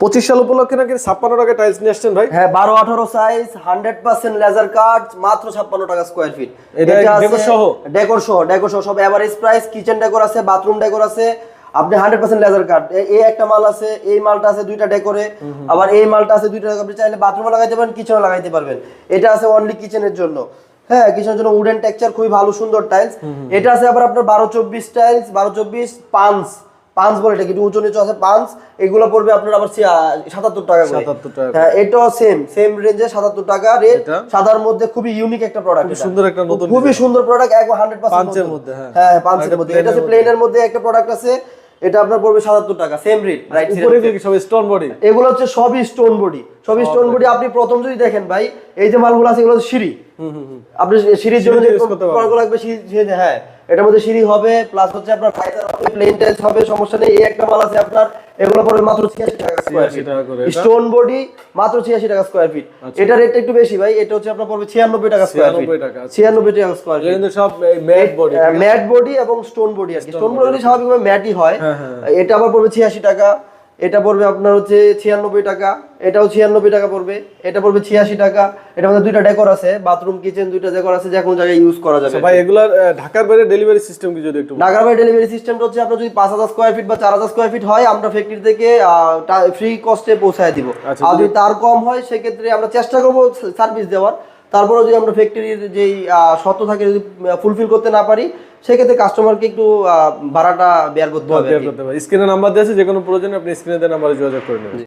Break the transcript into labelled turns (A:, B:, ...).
A: 25 সাল উপলক্ষে নাকি 56 টাকা টাইলস নিয়ে আসছেন ভাই?
B: হ্যাঁ 12-18 সাইজ 100% লেজার কাট, মাত্র 56 টাকা স্কয়ার ফিট।
A: এটা ডেকোর সহ?
B: ডেকোর সহ সব এভারেজ প্রাইস। কিচেন ডেকোর আছে, বাথরুম ডেকোর আছে, আপনি 100% লেজার কাট। এই একটা মাল আছে, এই মালটা আছে দুইটা ডেকোরে, আবার এই মালটা আছে দুইটা। আপনি চাইলে বাথরুমে লাগাইতে পারেন, কিচেনে লাগাইতে পারবেন। এটা আছে অনলি কিচেনের জন্য। হ্যাঁ, কিচেনের জন্য উডেন টেক্সচার, খুবই ভালো সুন্দর টাইলস। এটা আছে আবার আপনার 12-24 টাইলস, 12-24 পাঁচ বলে, এটা একটু উঁচু নিচু আছে পাঁচ। এগুলো পড়বে আপনার আবার 77 টাকা করে।
A: 77 টাকা।
B: হ্যাঁ, এটাও সেম রেঞ্জে 77 টাকা রেট। সাদার মধ্যে খুবই ইউনিক একটা প্রোডাক্ট,
A: খুব সুন্দর একটা নতুন,
B: খুবই সুন্দর প্রোডাক্ট, 100%
A: পাঁচের মধ্যে।
B: হ্যাঁ, পাঁচের মধ্যে। এটা আছে প্লেনের মধ্যে একটা প্রোডাক্ট আছে, এটা আপনার পড়বে 77 টাকা, সেম রেট। রাইট,
A: উপরে কি সব স্টোন বডি?
B: এগুলো হচ্ছে সবই স্টোন বডি, সবই স্টোন বডি। আপনি প্রথম যদি দেখেন ভাই, এই যে মালগুলো আছে এগুলো সিঁড়ি। আপনি সিঁড়ির জন্য যে প্রোডাক্ট লাগবে সিঁড়ি, হ্যাঁ এটার মধ্যে সিঁড়ি হবে, প্লাস হচ্ছে আপনার ফাইবার হবে, প্লেন টাইলস হবে, সমস্যা নেই। এই একটা মাল আছে আপনার, এগুলো পড়বে মাত্র 86 টাকা স্কয়ার ফিট। স্টোন বডি মাত্র 86 টাকা স্কয়ার ফিট। এটা রেটটা একটু বেশি ভাই, এটা হচ্ছে আপনার পড়বে 96 টাকা স্কয়ার ফিট। 96 টাকা স্কয়ার ফিট।
A: কিন্তু সব ম্যাট বডি,
B: ম্যাট বডি এবং স্টোন বডি আর কি। স্টোন বডি স্বাভাবিকভাবে ম্যাটই হয়। এটা আবার পড়বে 86 টাকা। এটা পড়বে আপনার হচ্ছে 96 টাকা। এটাও 96 টাকা পড়বে। এটা পড়বে 86 টাকা। এটার মধ্যে দুইটা ডেকোর আছে, বাথরুম কিচেন দুইটা ডেকোর আছে, যে কোনো জায়গায় ইউজ করা যাবে।
A: ভাই এগুলা ঢাকার বাইরে ডেলিভারি সিস্টেম কি যদি একটু?
B: ঢাকার বাইরে ডেলিভারি সিস্টেমটা হচ্ছে আপনার যদি 5000 স্কয়ার ফিট বা 4000 স্কয়ার ফিট হয়, আমরা ফ্যাক্টরি থেকে ফ্রি কস্টে পৌঁছায় দিব। আর যদি তার কম হয়, সেক্ষেত্রে আমরা চেষ্টা করব সার্ভিস দেওয়ার। তারপরে যদি আমরা ফ্যাক্টরির যেই শর্ত থাকে যদি ফুলফিল করতে না পারি, সেক্ষেত্রে কাস্টমারকে একটু ভাড়াটা বেয়ার করতে হবে।
A: স্ক্রিনে নাম্বার দেওয়া আছে, যে কোনো প্রয়োজনে আপনি স্ক্রিনে দেওয়া নাম্বারে যোগাযোগ করে নেবেন।